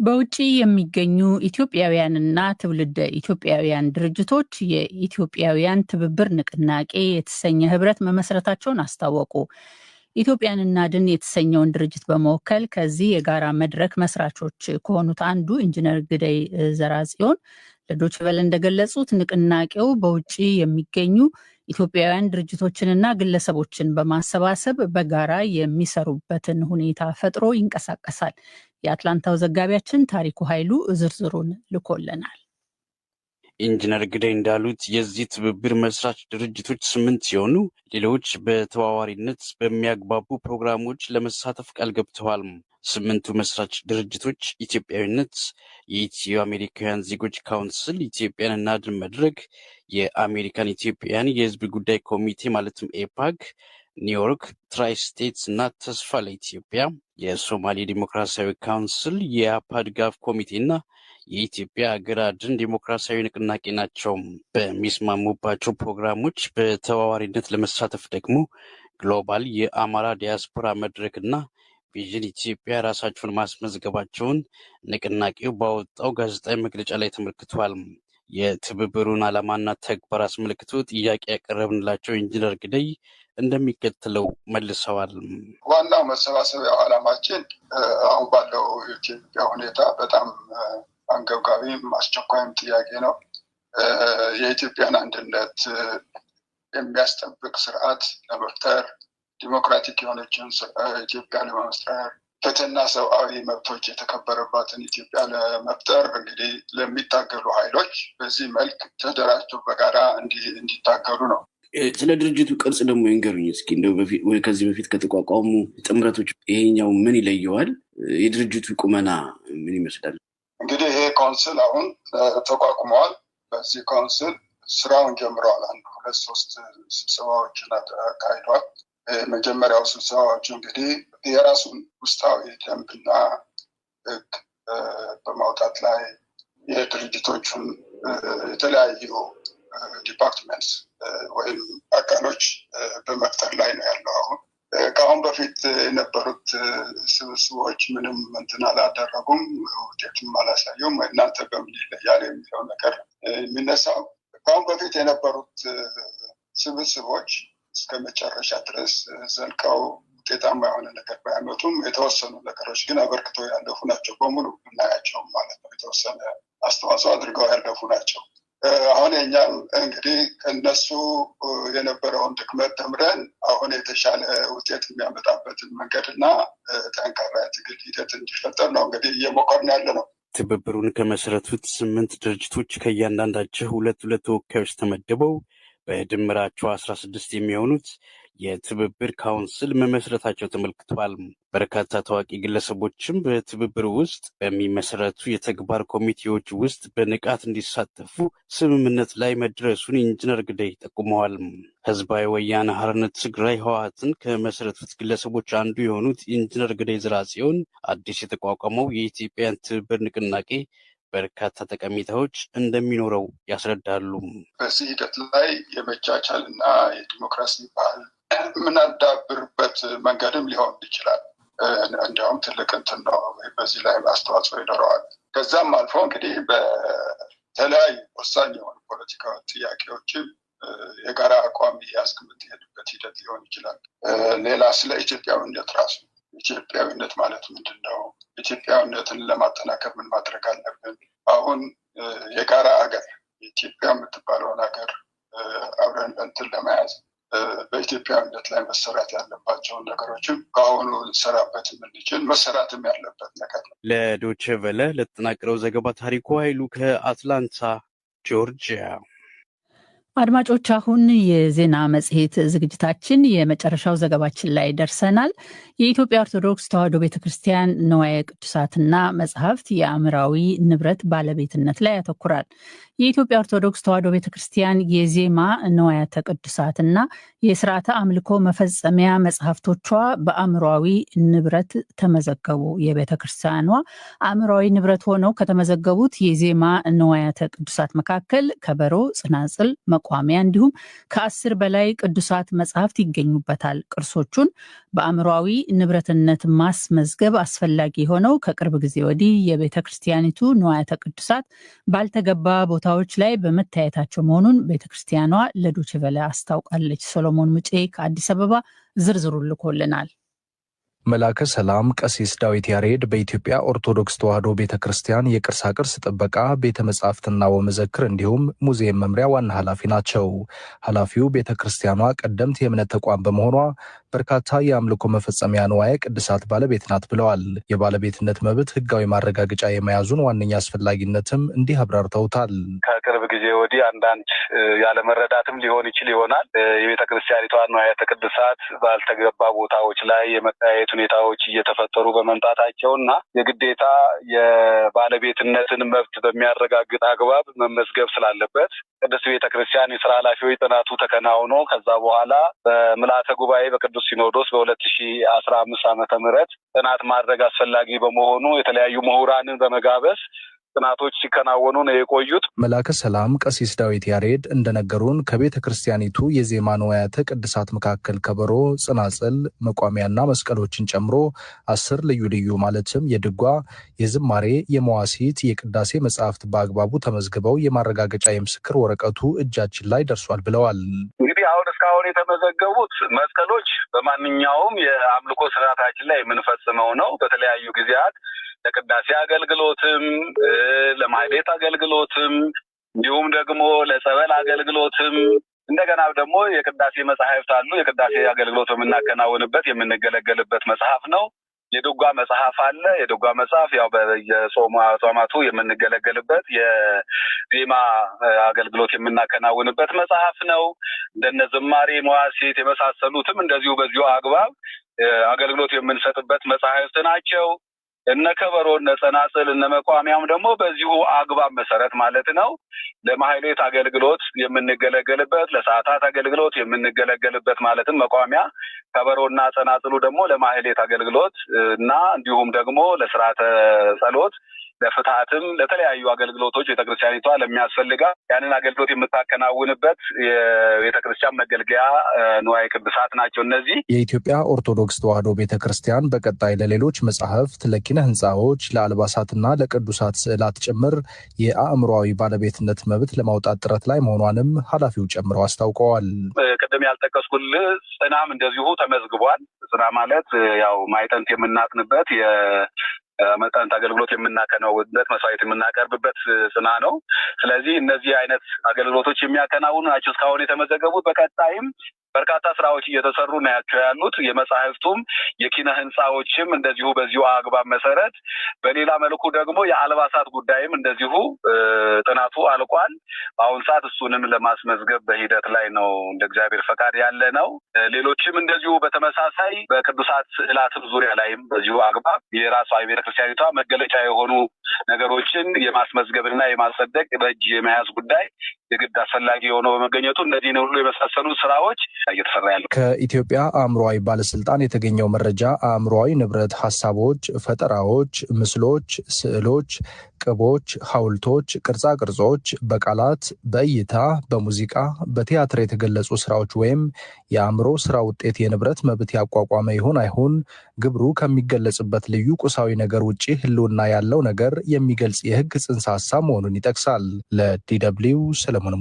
በውጪ የሚገኙ ኢትዮጵያውያንና ትውልደ ኢትዮጵያውያን ድርጅቶች የኢትዮጵያውያን ትብብር ንቅናቄ የተሰኘ ህብረት መመስረታቸውን አስታወቁ። ኢትዮጵያን እናድን የተሰኘውን ድርጅት በመወከል ከዚህ የጋራ መድረክ መስራቾች ከሆኑት አንዱ ኢንጂነር ግደይ ዘርአጽዮን ለዶይቼ ቬለ እንደገለጹት ንቅናቄው በውጪ የሚገኙ ኢትዮጵያውያን ድርጅቶችንና ግለሰቦችን በማሰባሰብ በጋራ የሚሰሩበትን ሁኔታ ፈጥሮ ይንቀሳቀሳል። የአትላንታው ዘጋቢያችን ታሪኩ ኃይሉ ዝርዝሩን ልኮልናል። ኢንጂነር ግደይ እንዳሉት የዚህ ትብብር መስራች ድርጅቶች 8 ሲሆኑ ሌሎች በተዋዋሪነት በሚያግባቡ ፕሮግራሞች ለመሳተፍ ቃል ገብተዋል። 8ቱ መስራች ድርጅቶች ኢትዮጵያዊነት፣ የኢትዮ አሜሪካውያን ዜጎች ካውንስል፣ ኢትዮጵያን እናድን መድረክ፣ የአሜሪካን ኢትዮጵያውያን የህዝብ ጉዳይ ኮሚቴ ማለትም ኤፓግ፣ ኒውዮርክ ትራይ ስቴትስ እና ተስፋ ለኢትዮጵያ፣ የሶማሌ ዲሞክራሲያዊ ካውንስል፣ የአፓ ድጋፍ ኮሚቴና የኢትዮጵያ ሀገር አድን ዲሞክራሲያዊ ንቅናቄ ናቸው። በሚስማሙባቸው ፕሮግራሞች በተዋዋሪነት ለመሳተፍ ደግሞ ግሎባል የአማራ ዲያስፖራ መድረክና ቪዥን ኢትዮጵያ ራሳቸውን ማስመዝገባቸውን ንቅናቄው ባወጣው ጋዜጣዊ መግለጫ ላይ ተመልክቷል። የትብብሩን ዓላማና ተግባር አስመልክቶ ጥያቄ ያቀረብንላቸው ኢንጂነር ግደይ እንደሚከተለው መልሰዋል። ዋናው መሰባሰቢያው ዓላማችን አሁን ባለው የኢትዮጵያ ሁኔታ በጣም አንገብጋቢም አስቸኳይም ጥያቄ ነው። የኢትዮጵያን አንድነት የሚያስጠብቅ ስርዓት ለመፍጠር፣ ዲሞክራቲክ የሆነችን ኢትዮጵያ ለመመስረት፣ ፍትህና ሰብአዊ መብቶች የተከበረባትን ኢትዮጵያ ለመፍጠር እንግዲህ ለሚታገሉ ኃይሎች በዚህ መልክ ተደራጅተው በጋራ እንዲታገሉ ነው። ስለ ድርጅቱ ቅርጽ ደግሞ ይንገሩኝ እስኪ። እንደው ከዚህ በፊት ከተቋቋሙ ጥምረቶች ይሄኛው ምን ይለየዋል? የድርጅቱ ቁመና ምን ይመስላል? እንግዲህ ይሄ ካውንስል አሁን ተቋቁመዋል። በዚህ ካውንስል ስራውን ጀምረዋል። 1-2-3 ስብሰባዎችን አካሂዷል። መጀመሪያው ስብሰባዎቹ እንግዲህ የራሱን ውስጣዊ ደንብና ህግ በማውጣት ላይ የድርጅቶቹን የተለያዩ ዲፓርትመንትስ ወይም አካሎች በመፍጠር ላይ ነው ያለው። አሁን ከአሁን በፊት የነበሩት ስብስቦች ምንም እንትን አላደረጉም፣ ውጤትም አላሳዩም። እናንተ በምን ይለያል የሚለው ነገር የሚነሳው ከአሁን በፊት የነበሩት ስብስቦች እስከ መጨረሻ ድረስ ዘልቀው ውጤታማ የሆነ ነገር ባያመጡም የተወሰኑ ነገሮች ግን አበርክተው ያለፉ ናቸው። በሙሉ እናያቸው ማለት ነው። የተወሰነ አስተዋጽኦ አድርገው ያለፉ ናቸው። አሁን የኛም እንግዲህ ከነሱ የነበረውን ድክመት ተምረን አሁን የተሻለ ውጤት የሚያመጣበትን መንገድና ጠንካራ ትግል ሂደት እንዲፈጠር ነው እንግዲህ እየሞከርን ያለ ነው። ትብብሩን ከመሰረቱት 8 ድርጅቶች ከእያንዳንዳቸው 2 ተወካዮች ተመድበው በድምራቸው 16 የሚሆኑት የትብብር ካውንስል መመስረታቸው ተመልክቷል። በርካታ ታዋቂ ግለሰቦችም በትብብር ውስጥ በሚመሰረቱ የተግባር ኮሚቴዎች ውስጥ በንቃት እንዲሳተፉ ስምምነት ላይ መድረሱን ኢንጂነር ግደይ ጠቁመዋል። ህዝባዊ ወያነ ሓርነት ትግራይ ህወሓትን ከመሰረቱት ግለሰቦች አንዱ የሆኑት ኢንጂነር ግደይ ዘርአጽዮን አዲስ የተቋቋመው የኢትዮጵያን ትብብር ንቅናቄ በርካታ ጠቀሜታዎች እንደሚኖረው ያስረዳሉ። በዚህ ሂደት ላይ የመቻቻል እና የዲሞክራሲ ባህል የምናዳብርበት መንገድም ሊሆን ይችላል። እንዲያውም ትልቅ እንትን ነው። በዚህ ላይ አስተዋጽኦ ይኖረዋል። ከዛም አልፎ እንግዲህ በተለያዩ ወሳኝ የሆኑ ፖለቲካ ጥያቄዎችም የጋራ አቋም እያዝክ የምትሄድበት ሂደት ሊሆን ይችላል። ሌላ ስለ ኢትዮጵያዊነት ራሱ ኢትዮጵያዊነት ማለት ምንድን ነው? ኢትዮጵያዊነትን ለማጠናከር ምን ማድረግ አለብን? አሁን የጋራ ሀገር ኢትዮጵያ የምትባለውን ሀገር አብረን እንትን ለመያዝ በኢትዮጵያዊነት ላይ መሰራት ያለባቸውን ነገሮችም ከአሁኑ ልንሰራበት የምንችል መሰራትም ያለበት ነገር ነው። ለዶይቼ ቬለ ለተጠናቀረው ዘገባ ታሪኩ ኃይሉ ከአትላንታ ጆርጂያ። አድማጮች፣ አሁን የዜና መጽሔት ዝግጅታችን የመጨረሻው ዘገባችን ላይ ደርሰናል። የኢትዮጵያ ኦርቶዶክስ ተዋሕዶ ቤተክርስቲያን ንዋየ ቅዱሳትና መጽሐፍት የአእምራዊ ንብረት ባለቤትነት ላይ ያተኩራል። የኢትዮጵያ ኦርቶዶክስ ተዋሕዶ ቤተክርስቲያን የዜማ ንዋያተ ቅዱሳትና የስርዓተ አምልኮ መፈጸሚያ መጽሐፍቶቿ በአእምሯዊ ንብረት ተመዘገቡ። የቤተክርስቲያኗ አእምሯዊ ንብረት ሆነው ከተመዘገቡት የዜማ ንዋያተ ቅዱሳት መካከል ከበሮ፣ ጽናጽል፣ መቋሚያ እንዲሁም ከ10 በላይ ቅዱሳት መጽሐፍት ይገኙበታል። ቅርሶቹን በአእምሯዊ ንብረትነት ማስመዝገብ አስፈላጊ የሆነው ከቅርብ ጊዜ ወዲህ የቤተ ክርስቲያኒቱ ንዋያተ ቅዱሳት ባልተገባ ቦታዎች ላይ በመታየታቸው መሆኑን ቤተ ክርስቲያኗ ለዶይቼ ቬለ አስታውቃለች። ሰሎሞን ሙጬ ከአዲስ አበባ ዝርዝሩን ልኮልናል። መላከ ሰላም ቀሲስ ዳዊት ያሬድ በኢትዮጵያ ኦርቶዶክስ ተዋሕዶ ቤተ ክርስቲያን የቅርሳቅርስ ጥበቃ ቤተ መጻሕፍትና ወመዘክር እንዲሁም ሙዚየም መምሪያ ዋና ኃላፊ ናቸው። ኃላፊው ቤተ ክርስቲያኗ ቀደምት የእምነት ተቋም በመሆኗ በርካታ የአምልኮ መፈጸሚያ ንዋየ ቅድሳት ባለቤት ናት ብለዋል። የባለቤትነት መብት ሕጋዊ ማረጋገጫ የመያዙን ዋነኛ አስፈላጊነትም እንዲህ አብራርተውታል። ከቅርብ ጊዜ ወዲህ አንዳንድ ያለመረዳትም ሊሆን ይችል ይሆናል የቤተ ክርስቲያኒቷ ንዋያተ ቅድሳት ባልተገባ ቦታዎች ላይ የመታየት ሁኔታዎች እየተፈጠሩ በመምጣታቸው እና የግዴታ የባለቤትነትን መብት በሚያረጋግጥ አግባብ መመዝገብ ስላለበት ቅድስት ቤተክርስቲያን የስራ ኃላፊዎች ጥናቱ ተከናውኖ ከዛ በኋላ በምልዓተ ጉባኤ በቅዱስ ሲኖዶስ በ2015 ዓመተ ምህረት ጥናት ማድረግ አስፈላጊ በመሆኑ የተለያዩ ምሁራንን በመጋበዝ ጥናቶች ሲከናወኑ ነው የቆዩት። መላከ ሰላም ቀሲስ ዳዊት ያሬድ እንደነገሩን ከቤተ ክርስቲያኒቱ የዜማ ንዋያተ ቅድሳት መካከል ከበሮ፣ ጽናጽል፣ መቋሚያና መስቀሎችን ጨምሮ 10 ልዩ ልዩ ማለትም የድጓ፣ የዝማሬ፣ የመዋሲት፣ የቅዳሴ መጽሐፍት በአግባቡ ተመዝግበው የማረጋገጫ የምስክር ወረቀቱ እጃችን ላይ ደርሷል ብለዋል። እንግዲህ አሁን እስካሁን የተመዘገቡት መስቀሎች በማንኛውም የአምልኮ ስርዓታችን ላይ የምንፈጽመው ነው። በተለያዩ ጊዜያት ለቅዳሴ አገልግሎትም ለማህሌት አገልግሎትም እንዲሁም ደግሞ ለጸበል አገልግሎትም እንደገና ደግሞ የቅዳሴ መጽሐፍት አሉ። የቅዳሴ አገልግሎት የምናከናውንበት የምንገለገልበት መጽሐፍ ነው። የድጓ መጽሐፍ አለ። የድጓ መጽሐፍ ያው በየጾማቱ የምንገለገልበት የዜማ አገልግሎት የምናከናውንበት መጽሐፍ ነው። እንደነ ዝማሬ፣ መዋሲት የመሳሰሉትም እንደዚሁ በዚሁ አግባብ አገልግሎት የምንሰጥበት መጽሐፍት ናቸው። እነ ከበሮ፣ እነ ጸናጽል፣ እነ መቋሚያም ደግሞ በዚሁ አግባብ መሰረት ማለት ነው ለማህሌት አገልግሎት የምንገለገልበት፣ ለሰዓታት አገልግሎት የምንገለገልበት ማለትም መቋሚያ፣ ከበሮና ጸናጽሉ ደግሞ ለማህሌት አገልግሎት እና እንዲሁም ደግሞ ለስርዓተ ጸሎት፣ ለፍትሐትም ለተለያዩ አገልግሎቶች ቤተክርስቲያኒቷ ለሚያስፈልጋ ያንን አገልግሎት የምታከናውንበት የቤተክርስቲያን መገልገያ ንዋየ ቅድሳት ናቸው። እነዚህ የኢትዮጵያ ኦርቶዶክስ ተዋሕዶ ቤተክርስቲያን በቀጣይ ለሌሎች መጻሕፍት፣ ለኪነ ህንፃዎች፣ ለአልባሳትና ለቅዱሳት ስዕላት ጭምር የአእምሯዊ ባለቤትነት መብት ለማውጣት ጥረት ላይ መሆኗንም ኃላፊው ጨምረው አስታውቀዋል። ቅድም ያልጠቀስኩልህ ጽናም እንደዚሁ ተመዝግቧል። ጽና ማለት ያው ማዕጠንት የምናጥንበት መጠንት አገልግሎት የምናከናውንበት መስዋዕት የምናቀርብበት ጽና ነው። ስለዚህ እነዚህ አይነት አገልግሎቶች የሚያከናውኑ ናቸው እስካሁን የተመዘገቡት። በቀጣይም በርካታ ስራዎች እየተሰሩ ናቸው ያሉት። የመጻሕፍቱም የኪነ ህንፃዎችም እንደዚሁ በዚሁ አግባብ መሰረት፣ በሌላ መልኩ ደግሞ የአልባሳት ጉዳይም እንደዚሁ ጥናቱ አልቋል። በአሁን ሰዓት እሱንም ለማስመዝገብ በሂደት ላይ ነው እንደ እግዚአብሔር ፈቃድ ያለ ነው። ሌሎችም እንደዚሁ በተመሳሳይ በቅዱሳት ስዕላትም ዙሪያ ላይም በዚሁ አግባብ የራሷ የቤተክርስቲያኒቷ መገለጫ የሆኑ ነገሮችን የማስመዝገብና የማጸደቅ በእጅ የመያዝ ጉዳይ የግድ አስፈላጊ የሆነው በመገኘቱ እነዚህን ሁሉ የመሳሰሉ ስራዎች እየተሰራ ያለው። ከኢትዮጵያ አእምሯዊ ባለስልጣን የተገኘው መረጃ አእምሯዊ ንብረት ሀሳቦች፣ ፈጠራዎች፣ ምስሎች፣ ስዕሎች፣ ቅቦች፣ ሐውልቶች፣ ቅርጻ ቅርጾች፣ በቃላት፣ በእይታ፣ በሙዚቃ፣ በቲያትር የተገለጹ ስራዎች ወይም የአእምሮ ስራ ውጤት የንብረት መብት ያቋቋመ ይሁን አይሁን ግብሩ ከሚገለጽበት ልዩ ቁሳዊ ነገር ውጪ ህልውና ያለው ነገር የሚገልጽ የህግ ጽንሰ ሀሳብ መሆኑን ይጠቅሳል። ለዲ.ደብልዩ ሰለሞን